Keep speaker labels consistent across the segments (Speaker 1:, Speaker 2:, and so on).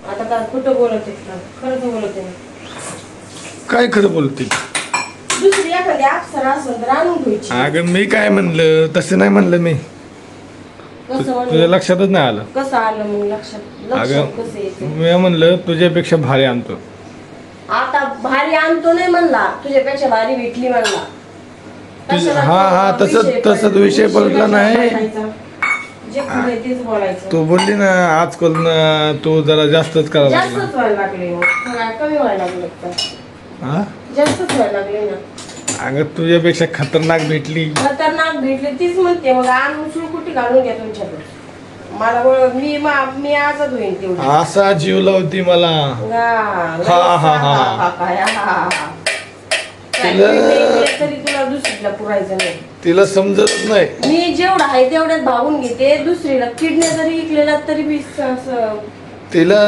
Speaker 1: आता काय खोटं बोलत आहे, खरंच बोलत आहे.
Speaker 2: काय खरं बोलते?
Speaker 1: दुसरी एखादी अप्सरा असेल तर आणून घ्यायची.
Speaker 2: अगं मी काय म्हणलं, तसं नाही म्हणलं मी.
Speaker 1: कसं
Speaker 2: तुझ्या
Speaker 1: म्हणलं?
Speaker 2: लक्षातच नाही आलं.
Speaker 1: कसं आलं मग लक्षात?
Speaker 2: अगं
Speaker 1: कसं येते?
Speaker 2: मी म्हणलं तुझ्यापेक्षा भारी आणतो.
Speaker 1: आता भारी आणतो नाही म्हणला, तुझ्यापेक्षा भारी भेटली म्हणला. कशाला
Speaker 2: हा
Speaker 1: तो
Speaker 2: तसंच विषय पलटला नाही.
Speaker 1: बोलायचा? जे खरंय तेच बोलायचं.
Speaker 2: तू बोलली ना आजकाल ना तू जरा जास्तच करायला लागला.
Speaker 1: जास्तच व्हायला लागले मग. काय कमी व्हायला लागलं का?
Speaker 2: हा
Speaker 1: जास्तच व्हायला लागले ना.
Speaker 2: अगं तुझ्यापेक्षा खतरनाक भेटली.
Speaker 1: खतरनाक भेटले तीच म्हणते मग आणून सुळकुटी घालून घ्या तुमच्याकडे. मला मी आजच होईन तेवढी.
Speaker 2: असा जीव लावती मला.
Speaker 1: तरी तुला दुसरीला पुरायचं नाही.
Speaker 2: तिला समजतच नाही.
Speaker 1: मी जेवढं आहे तेवढ्यात भागून घेते. दुसरीला किडण्या जरी विकलेला तरी मी
Speaker 2: तिला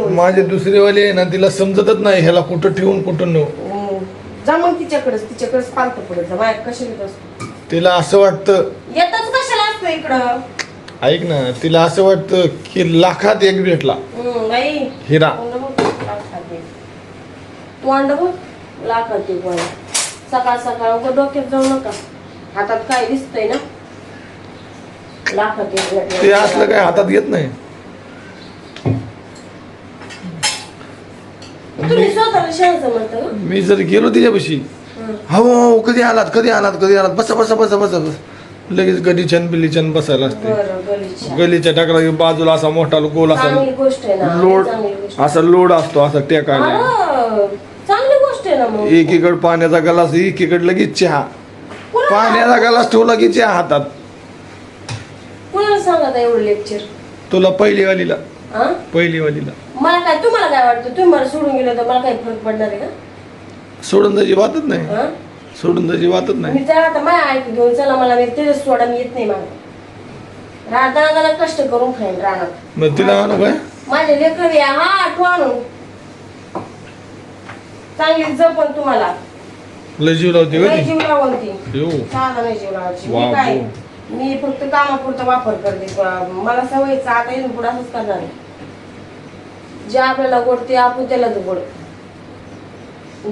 Speaker 2: माझे दुसरीवाली आहे ना, तिला समजतच नाही ह्याला कुठं ठेवून कुठं नेऊ.
Speaker 1: जा मग तिच्याकडेच पालत पडत जा. बाहेर कशाला येत असतो?
Speaker 2: तिला असं वाटतं
Speaker 1: येतच कशाला असतो इकडं.
Speaker 2: ऐक ना, तिला असं वाटतं की लाखात एक भेटला
Speaker 1: बाई
Speaker 2: हिरा.
Speaker 1: तू अंड बघ लाखात एक वाला. सकाळ सकाळ उगा डोक्यात जाऊ नका. हातात काय दिसतंय ना, लाखात एक भेटला.
Speaker 2: ते असलं काय हातात घेत नाही.
Speaker 1: तुम्ही स्वतःला शाळेचं म्हणता का?
Speaker 2: मी जर गेलो तिच्यापाशी, हो कधी आलात बसा लगेच गलीचन बिलीचन बसायला असते.
Speaker 1: बरं, गलीच्या.
Speaker 2: गलीच्या टाकला बाजूला असा मोठा गोल असा
Speaker 1: चांगली गोष्ट आहे ना.
Speaker 2: लोड,
Speaker 1: चांगली गोष्ट.
Speaker 2: असा लोड असतो असा टेकायला.
Speaker 1: अरे, चांगली गोष्ट आहे ना मग.
Speaker 2: एकीकडे पाण्याचा गलास, एकीकडे लगेच चहा. पाण्याचा गलास ठेवला की चहा हातात.
Speaker 1: कुणाला सांगत एवढं लेक्चर?
Speaker 2: तुला पहिलीवालीला.
Speaker 1: हा?
Speaker 2: पहिलीवालीला
Speaker 1: तुम्हाला काय वाटतं? तुम्ही मला सोडून गेलं तर मला काही फरक पडणार आहे का?
Speaker 2: सोडून जायची बातच नाही.
Speaker 1: हा?
Speaker 2: सोडून जायची बातच नाही.
Speaker 1: मी तर आता माझ्या ऐक घेऊन चला, मला मी तेच सोडा मी येत नाही. मला राहताना कष्ट करून खाईन राहणार.
Speaker 2: मग तिला आणू काय?
Speaker 1: माझे लेकर या. हा आठव आणून चांगली जपण तुम्हाला.
Speaker 2: लय जीव लावते
Speaker 1: लय जीव लावून ती.
Speaker 2: हो.
Speaker 1: साधा नाही जीव लावायची.
Speaker 2: वा,
Speaker 1: मी काय,
Speaker 2: वा.
Speaker 1: मी फक्त कामापुरता वापर करते. मला सवयीचा आता येऊन पुढे असंच करणार आहे. जे आपल्याला गोड ते आपण त्याला गोड.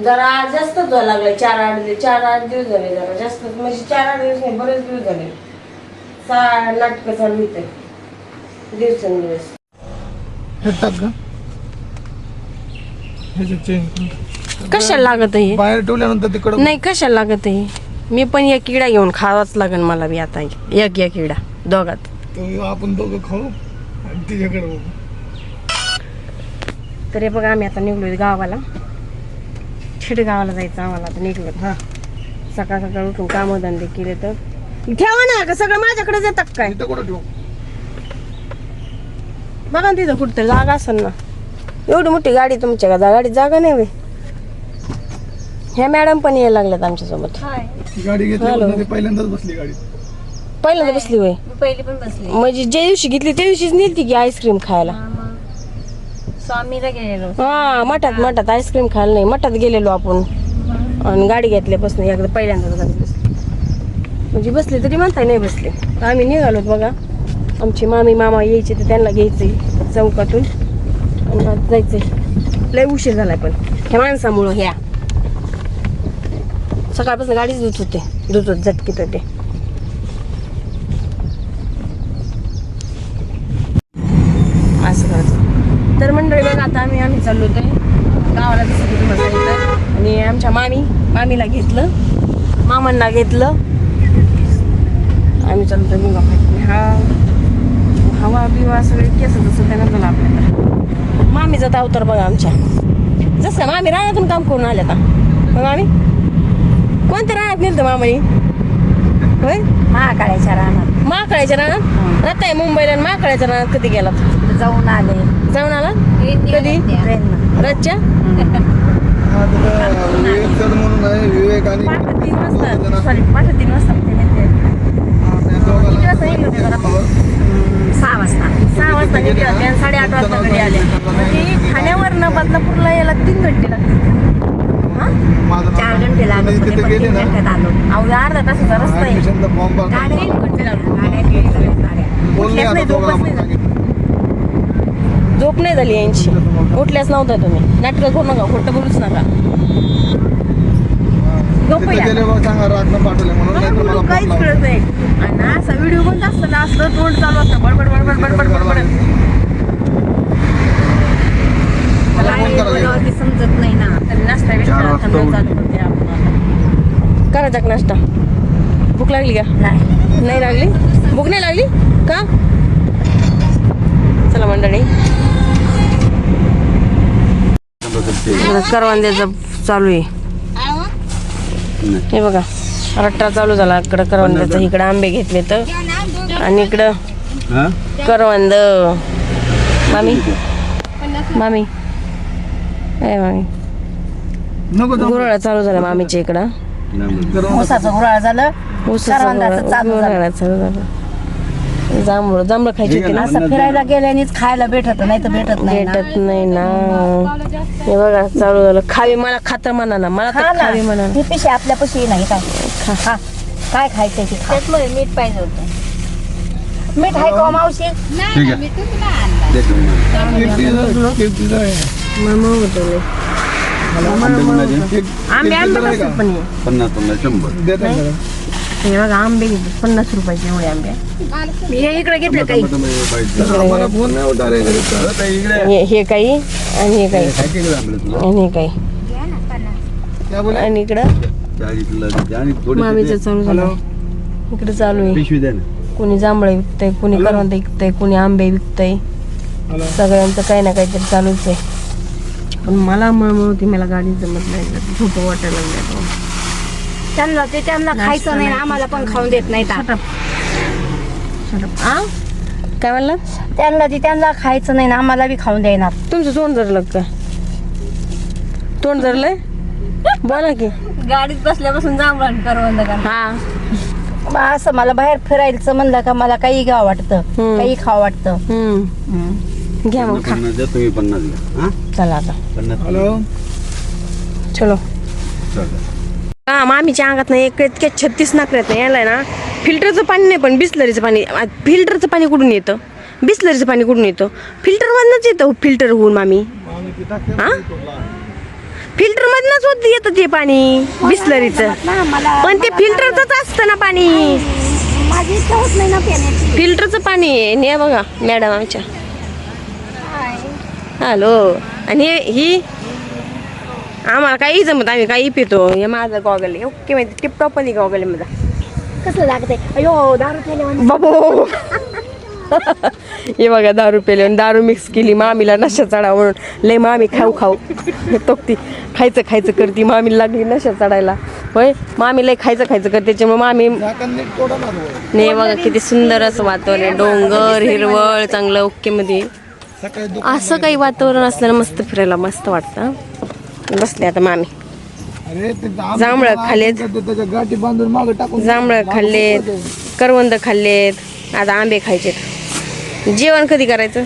Speaker 1: जरा जास्तच व्हायला लागलाय. 4-8 दिवस झाले. जरा जास्त म्हणजे 4-8 दिवस नाही, बरेच दिवस झाले. नाटक चालू होत दिवसेंदिवस.
Speaker 2: हे टाक ग. हे चेंज
Speaker 1: कशाला लागत आहे?
Speaker 2: बाहेर ठेवल्यानंतर तिकडं
Speaker 1: नाही कशाला लागत आहे? मी पण एक किडा घेऊन खावाच लागेल मला बी आता. एक किडा दोघात.
Speaker 2: आपण दोघं खाऊ आणि तिच्याकडे बघू.
Speaker 1: तर हे बघा आम्ही आता निघलोय गावाला. गावाला जायचं आम्हाला. आता निघलो. सकाळ सकाळ उठून कामधंदे केले तर ठेवा ना का सगळं माझ्याकडेच येतात काय?
Speaker 2: इथं कुठं ठेवू?
Speaker 1: बघा ना तिथं कुठतरी जागा असेल ना. एवढी मोठी गाडी तुमच्या का? गाडीत जागा नाही वे. ह्या मॅडम पण यायला लागल्यात आमच्यासोबत.
Speaker 2: गाडी घेतली पहिल्यांदाच बसली गाडी.
Speaker 1: पहिल्यांदा बसली वय?
Speaker 3: पहिली पण बसली.
Speaker 1: म्हणजे ज्या दिवशी घेतली त्या दिवशीच नेलती की आईस्क्रीम खायला.
Speaker 3: स्वामीला गेलेलो.
Speaker 1: हा मठात आईस्क्रीम खायला नाही, मठात गेलेलो आपण. आणि गाडी घेतल्यापासून एकदा पहिल्यांदाच गाडी बसली. म्हणजे बसले तरी म्हणताय नाही बसले. आम्ही निघालो बघा. आमची मामी मामा यायचे तर त्यांना घ्यायचंय चौकातून आणि आज जायचंय. लय उशीर झालाय पण ह्या माणसामुळं. ह्या सकाळपासून गाडीच धुत होते झटकीत होते. असं करायचं. तर मंडळी बघा आता आम्ही चाललो होतोय गावाला. जसं की तुम्हाला सांगितलं. आणि आमच्या मामीला घेतलं, मामांना घेतलं. आम्ही चालतो मग हवा बिवा सगळे केस जसं त्यांना झालं आपल्याला. मामीचा अवतार बघा आमच्या. जसं मामी रानातून काम करून आल्या आता. मग मामी कोणत्या रानात नेलं तर मामानी? होय,
Speaker 3: महाकाळ्याच्या रानात.
Speaker 1: आता मुंबईला महाकाळ्याच्या रानात कधी गेलात?
Speaker 3: जाऊन आले.
Speaker 1: जाऊन आला कधी? रातच्या
Speaker 2: विवेक आणि
Speaker 1: 3 वाजता.
Speaker 3: सॉरी 3 वाजता. किती वाजता निघले होते जरा? 6 वाजता.
Speaker 1: 6 वाजता निघले होते आणि 8:30 वाजता घरी आले. म्हणजे ठाण्यावरनं बदलापूरला यायला 3 घंटे लागतात.
Speaker 3: 4 घंटे लागत होते, पण 3 घंट्यात आलो.
Speaker 1: अहो अर्धा तासाचा रस्ता आहे.
Speaker 3: गाड्या
Speaker 1: 3 घंटे लागले.
Speaker 3: गाड्या गेल्या सगळ्या गाड्या.
Speaker 1: कुठल्याच नाही, झोपच नाही झाली. झोप नाही झाली यांची. उठल्याच नव्हता तुम्ही. नाटकं करू नका, खोटं बोलूच नका. गप्प
Speaker 3: तिथे
Speaker 1: या.
Speaker 3: गेले बा सांगा रागनं पाठवले म्हणून नाही तर मला फोन
Speaker 1: काहीच
Speaker 3: लावून.
Speaker 1: कळत नाही. आणि असा व्हिडिओ पण जास्त ना असलं तोंड चालू असतं बडबड बडबड बडबड बडबड.
Speaker 3: मला फोन करा
Speaker 4: बोलावं ते समजत नाही ना.
Speaker 1: तरी नाश्ता
Speaker 3: 4
Speaker 1: बिस्टा
Speaker 3: वाजता
Speaker 1: थांबून चालू करते आपण आता. करायचा का नाश्ता? भूक लागली का? नाही लागली? भूक नाही लागली का? चला मंडळी, करवंद्याचं चालू आहे. हे बघा रट्टा चालू झाला. इकडं करवंद्याचं, इकडं आंबे घेतले तर आणि इकडं करवंद. मामी मामी ए मामी,
Speaker 3: नको जाऊ.
Speaker 1: गुराळा चालू झाला मामीच्या इकडं.
Speaker 4: ऊसाचं गुराळ झालं, करवंदाचं चालू झालं.
Speaker 1: गुराळा चालू झाला. जांभळं खायची होती ना.
Speaker 4: असं फिरायला गेल्यानेच खायला भेटत नाही तर भेटत नाही ना.
Speaker 1: भेटत नाही ना. हे बघा चालू झालं. खावी मला खातर म्हणा ना, मला
Speaker 4: खा
Speaker 1: तर
Speaker 4: ना.
Speaker 1: खावी म्हणा.
Speaker 4: ही पिशी आपल्या पशी नाही काय. खा काय खायचंय ते खा. मीठ पाहिजे होतं. मीठ आहे का मावशी?
Speaker 3: ठीक आहे. कितीचं आहे?
Speaker 1: आंबे कसं पण हे.
Speaker 3: 50 देता का?
Speaker 1: हे बघा आंबे घेतले 50 रुपयाचे एवढे आंबे. हे इकडे घेतले काही.
Speaker 3: आम्हाला फोन नाही होता रे इकडे.
Speaker 1: हे काही आणि हे काही आणि हे काही
Speaker 3: काय बोला?
Speaker 1: आणि इकडं मामीचं चालू झालं. इकडे चालू आहे. कोणी जांभळे विकतंय, कोणी करवंद विकतंय, कोणी आंबे विकतंय. सगळ्यांचं काही ना काहीतरी चालूच आहे. पण मला मळमळ होती, मला गाडी जमत नाही. झोप वाटायला लागल्या.
Speaker 4: त्यांना खायचं नाही ना, आम्हाला पण खाऊन देत नाही.
Speaker 1: काय म्हणलं?
Speaker 4: त्यांना खायचं नाही ना, आम्हाला बी खाऊन देणार.
Speaker 1: तुमचं तोंड धरलं का? तोंड धरलंय? बोला की.
Speaker 4: गाडीत बसल्यापासून जांभळण करवंद का.
Speaker 1: हा
Speaker 4: असं मला बाहेर फिरायचं म्हणलं का मला काही घ्यावं वाटतं, काही खावं वाटतं.
Speaker 1: घ्या मग खा.
Speaker 3: तुम्ही 50 घ्या.
Speaker 1: चला आता
Speaker 3: हॅलो
Speaker 1: चलो. हा मामीच्या अंगात नाही इतके 36 नाकऱ्यात नाही यायला ना. फिल्टरचं पाणी नाही पण बिस्लरीचं पाणी. फिल्टरचं पाणी कुठून येतं? बिस्लरीचं पाणी कुठून येतं? फिल्टर मधनच येतं. फिल्टर होऊन मामी हा फिल्टर मधनच होत येतं ते पाणी बिस्लरीचं. पण ते फिल्टरचंच असतं ना पाणी.
Speaker 4: माझी इच्छा होत नाही ना पिण्याची.
Speaker 1: फिल्टरचं पाणी आहे. ने बघा मॅडम आमच्या. हॅलो. आणि ही आम्हाला काही जमत, आम्ही काही पितो. हे माझं गॉगल आहे ओके माहिती. टिपटॉप पण गॉगल आहे माझा.
Speaker 4: कसं लागतंय? अयो दारू प्यायला
Speaker 1: बाबू. हे बघा दारू पेले, दारू मिक्स केली. मामीला नशा चढा म्हणून लय मामी खाऊ तोकती. खायचं करती. मामीला लागली नशा चढायला. होय मामी लय खायचं करते. त्याच्यामुळे मामी नाही बघा किती सुंदर असं वातावरण. डोंगर हिरवळ चांगलं ओके मध्ये. असं काही वातावरण असलं ना मस्त फिरायला मस्त वाटतं. बसले आता मामी. जांभळं खाल्लेत,
Speaker 3: त्याच्या गाठी बांधून मागे टाकून.
Speaker 1: जांभळं खाल्लेत, करवंद खाल्लेत. आता आंबे खायचेत. जेवण कधी करायचं?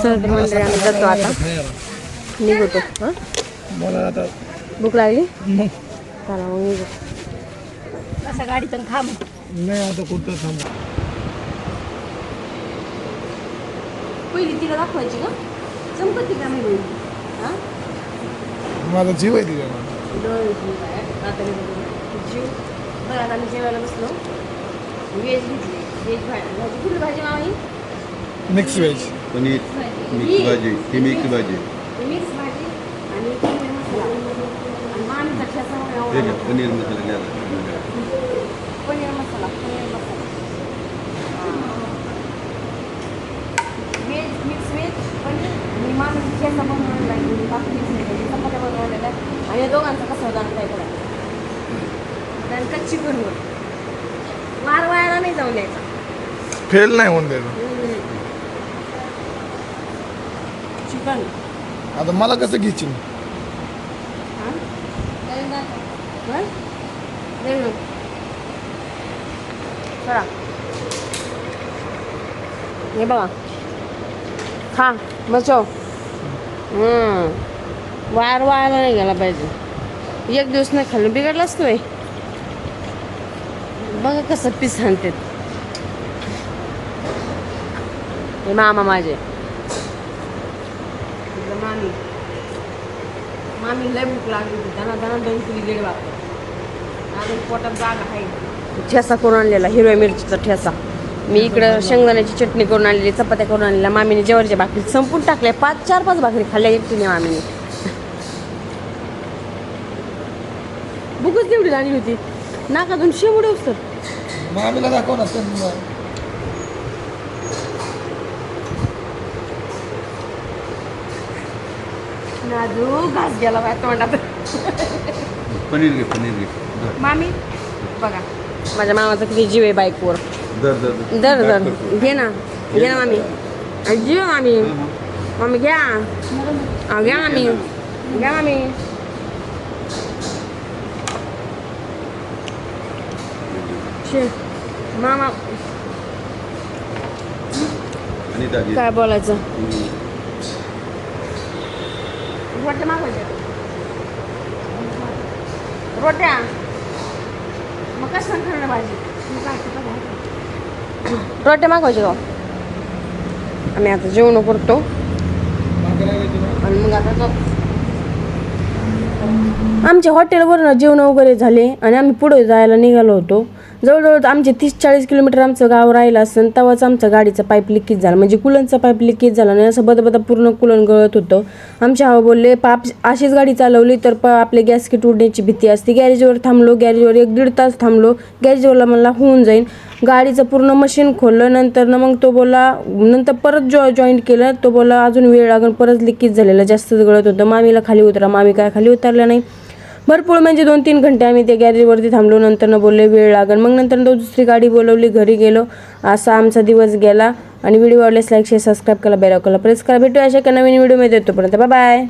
Speaker 1: चल तर मंडळी आम्ही जातो आता. निघतो. हा
Speaker 3: मला आता
Speaker 1: भूक लागली? चला मग निघू.
Speaker 4: असं गाडीतून खा मग.
Speaker 3: नाही आता कुठं थांबा.
Speaker 1: पहिली तिला दाखवायची का? संपत्ती का मी
Speaker 3: माझा जीव आहे तिच्या.
Speaker 1: जीव बरं आता आम्ही जेवायला बसलो. व्हेज घेतली. व्हेज भाजी कुठली भाजी मामी?
Speaker 3: Mix veg.
Speaker 5: पनीर मिक्स भाजी ही मिक्स भाजी
Speaker 1: मिक्स भाजी आणि पनीर मसाला. आणि मामीचा ठेचा वगैरे
Speaker 5: ठीक आहे
Speaker 1: आवडतो.
Speaker 5: पनीर मसाला घ्या
Speaker 1: paneer masala. Veg mix veg paneer आणि मामीचा ठेचा बनवलेला आहे. बाकी चपात्या बनवलेल्या आहे. आणि या दोघांचा कसं होता काय करायचं. आणि कच्ची बनवून वार वायाला नाही जाऊन द्यायचा.
Speaker 3: फेल नाही होऊन द्यायचं.
Speaker 1: चिकन
Speaker 3: आता मला कसं घ्यायची?
Speaker 1: हे बघा खा बचव. वार वायाला नाही गेला पाहिजे. एक दिवस नाही खाल्लं बिघडलाच नाही. बघा कसं पीस आणतात. हे मामा माझे मामी मामी लय भूक लागली होती त्यांना त्यांना 2 किलो दीड वाजता आणि पोटात जागा आहे ठेसा करून आणलेला हिरव्या मिरचीचा ठेसा मी इकडं शेंगदाण्याची चटणी करून आणलेली चपात्या करून आणलेल्या मामीने जेवारीच्या भाकरी संपून टाकल्या 4-5 भाकरी खाल्ल्या एकटीने मामीने भूकच तेवढी लागली होती नाकातून शेवडे असतात
Speaker 2: मामीला दाखव ना
Speaker 1: नाजूक घास गेला बाय तोंडात
Speaker 5: पनीर घे
Speaker 1: मामी बघा माझ्या मामाचा किती जीव आहे बाईकवर
Speaker 5: दर
Speaker 1: दर घे ना मामी जीव मामी मामी घ्या घ्या मामी मामा
Speaker 5: आणि दागी
Speaker 1: काय बोलायचं रोट्या मागवायच्या रोट्या मग कसं खाणार भाजी रोट्या मागवायचे का आम्ही आता जेवण करतो आणि मग आता आमच्या हॉटेलवरून जेवण वगैरे झाले आणि आम्ही पुढे जायला निघालो होतो जवळजवळ आमचे 30-40 किलोमीटर आमचं गाव राहिलं असेल तेव्हाच आमचा गाडीचा पाईप लिकेज झाला म्हणजे कुलनचा पाईप लिकेज झाला नाही असं बदा पूर्ण कुलन गळत होतं आमच्या हवा बोलले पाप अशीच गाडी चालवली तर आपले गॅस किट उडण्याची भीती असते गॅरेजवर थांबलो गॅरेजवर 1-1.5 तास थांबलो गॅरेजवरला मला होऊन जाईल गाडीचं पूर्ण मशीन खोललं नंतर मग तो बोला नंतर परत जॉईंट केलं तो बोला अजून वेळ लागून परत लिकेज झालेलं जास्तच गळत होतं मामीला खाली उतरा मामी काय खाली उतरल्या नाही भरपूर म्हणजे 2-3 घंटे आम्ही त्या गॅरेजवरती थांबलो नंतर बोलले वेळ लागेल मग नंतर दुसरी गाडी बोलवली घरी गेलो असा आमचा दिवस गेला आणि व्हिडिओ आवडल्यास लाईक शेअर सबस्क्राईब करा बेल आयकॉनला प्रेस करा भेटूया अशा एका नवीन व्हिडिओमध्ये येतोपर्यंत बाय बाय